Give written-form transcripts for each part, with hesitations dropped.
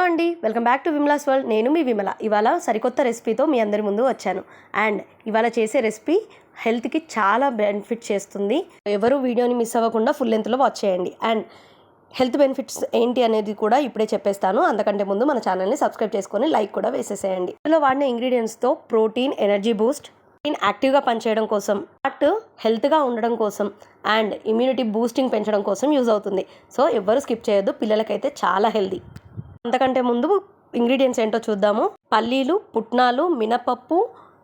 Hello అండి, welcome back to Vimala's world. నేను మీ విమల. ఇవాళ సరికొత్త రెసిపీతో మీ అందరి ముందు వచ్చాను. అండ్ ఇవాళ చేసే రెసిపీ హెల్త్కి చాలా బెనిఫిట్ చేస్తుంది. ఎవరు వీడియోని మిస్ అవ్వకుండా ఫుల్ లెంత్లో వాచ్ చేయండి. అండ్ హెల్త్ బెనిఫిట్స్ ఏంటి అనేది కూడా ఇప్పుడే చెప్పేస్తాను. అంతకంటే ముందు మన ఛానల్ని సబ్స్క్రైబ్ చేసుకొని లైక్ కూడా వేసేసేయండి. ఇందులో వాడిన ఇంగ్రీడియంట్స్తో ప్రోటీన్, ఎనర్జీ బూస్ట్, యాక్టివ్గా పనిచేయడం కోసం, బట్ హెల్త్గా ఉండడం కోసం అండ్ ఇమ్యూనిటీ బూస్టింగ్ పెంచడం కోసం యూజ్ అవుతుంది. సో ఎవ్వరు స్కిప్ చేయొద్దు, పిల్లలకైతే చాలా హెల్తీ. అంతకంటే ముందు ఇంగ్రీడియంట్స్ ఏంటో చూద్దాము. పల్లీలు, పుట్నాలు, మినపప్పు,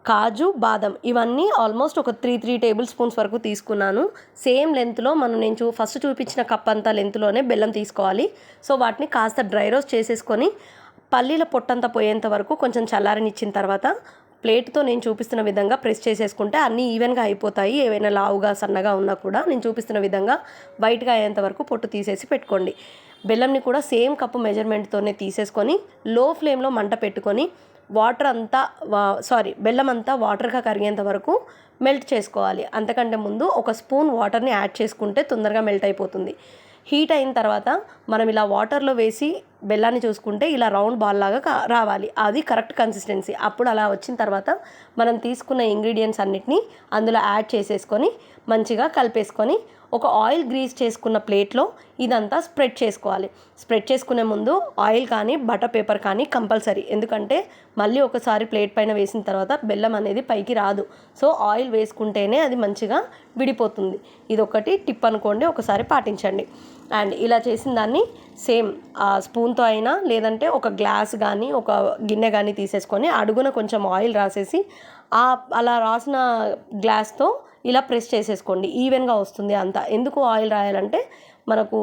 కాజు, బాదం ఇవన్నీ ఆల్మోస్ట్ ఒక 3 టేబుల్ స్పూన్స్ వరకు తీసుకున్నాను. సేమ్ లెంత్లో నేను ఫస్ట్ చూపించిన కప్ అంతా లెంత్లోనే బెల్లం తీసుకోవాలి. సో వాటిని కాస్త డ్రై రోస్ట్ చేసేసుకొని పల్లీల పొట్టంతా పోయేంత వరకు కొంచెం చల్లారనిచ్చిన తర్వాత ప్లేట్తో నేను చూపిస్తున్న విధంగా ప్రెస్ చేసేసుకుంటే అన్నీ ఈవెన్గా అయిపోతాయి. ఏవైనా లావుగా సన్నగా ఉన్నా కూడా నేను చూపిస్తున్న విధంగా వైట్గా అయ్యేంత వరకు పొట్టు తీసేసి పెట్టుకోండి. బెల్లంని కూడా సేమ్ కప్పు మెజర్మెంట్తోనే తీసేసుకొని లో ఫ్లేమ్లో మంట పెట్టుకొని బెల్లం అంతా వాటర్గా కరిగేంత వరకు మెల్ట్ చేసుకోవాలి. అంతకంటే ముందు ఒక స్పూన్ వాటర్ని యాడ్ చేసుకుంటే తొందరగా మెల్ట్ అయిపోతుంది. హీట్ అయిన తర్వాత మనం ఇలా వాటర్లో వేసి బెల్లాన్ని చూసుకుంటే ఇలా రౌండ్ బాల్ లాగా రావాలి. అది కరెక్ట్ కన్సిస్టెన్సీ. అప్పుడు అలా వచ్చిన తర్వాత మనం తీసుకున్న ఇంగ్రీడియంట్స్ అన్నిటినీ అందులో యాడ్ చేసేసుకొని మంచిగా కలిపేసుకొని ఒక ఆయిల్ గ్రీస్ చేసుకున్న ప్లేట్లో ఇదంతా స్ప్రెడ్ చేసుకోవాలి. స్ప్రెడ్ చేసుకునే ముందు ఆయిల్ కానీ బటర్ పేపర్ కానీ కంపల్సరీ. ఎందుకంటే మళ్ళీ ఒకసారి ప్లేట్ పైన వేసిన తర్వాత బెల్లం అనేది పైకి రాదు. సో ఆయిల్ వేసుకుంటేనే అది మంచిగా విడిపోతుంది. ఇదొకటి టిప్ అనుకోండి, ఒకసారి పాటించండి. అండ్ ఇలా చేసిన దాన్ని సేమ్ స్పూన్తో అయినా లేదంటే ఒక గ్లాస్ కానీ ఒక గిన్నె కానీ తీసేసుకొని అడుగున కొంచెం ఆయిల్ రాసేసి అలా రాసిన గ్లాస్తో ఇలా ప్రెస్ చేసేసుకోండి. ఈవెన్గా వస్తుంది అంతా. ఎందుకు ఆయిల్ రాయాలంటే మనకు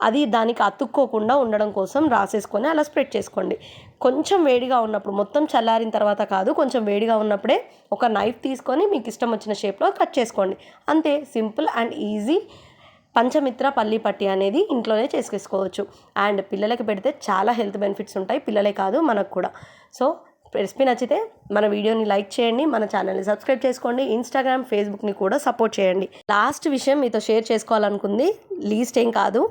అది దానికి అతుక్కోకుండా ఉండడం కోసం రాసేసుకొని అలా స్ప్రెడ్ చేసుకోండి. కొంచెం వేడిగా ఉన్నప్పుడు, మొత్తం చల్లారిన తర్వాత కాదు, కొంచెం వేడిగా ఉన్నప్పుడే ఒక నైఫ్ తీసుకొని మీకు ఇష్టం వచ్చిన షేప్లో కట్ చేసుకోండి. అంతే, సింపుల్ అండ్ ఈజీ పంచమిత్ర పల్లీ పట్టి అనేది ఇంట్లోనే చేసేసుకోవచ్చు. అండ్ పిల్లలకి పెడితే చాలా హెల్త్ బెనిఫిట్స్ ఉంటాయి. పిల్లలే కాదు, మనకు కూడా. సో రెసిపీ నచ్చితే మన వీడియోని లైక్ చేయండి, మన ఛానల్ని సబ్స్క్రైబ్ చేసుకోండి, ఇన్స్టాగ్రామ్, ఫేస్బుక్ని కూడా సపోర్ట్ చేయండి. లాస్ట్ విషయం మీతో షేర్ చేసుకోవాలనుకుంది, లీస్ట్ ఏం కాదు,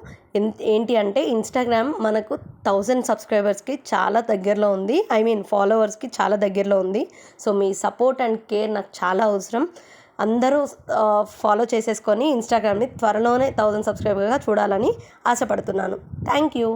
ఏంటి అంటే ఇన్స్టాగ్రామ్ మనకు 1000 సబ్స్క్రైబర్స్కి చాలా దగ్గరలో ఉంది. ఫాలోవర్స్కి చాలా దగ్గరలో ఉంది. So me support and care నాకు చాలా అవసరం. అందరూ ఫాలో చేసేసుకొని ఇన్స్టాగ్రామ్ని త్వరలోనే 1000 సబ్స్క్రైబర్గా చూడాలని ఆశపడుతున్నాను. Thank you.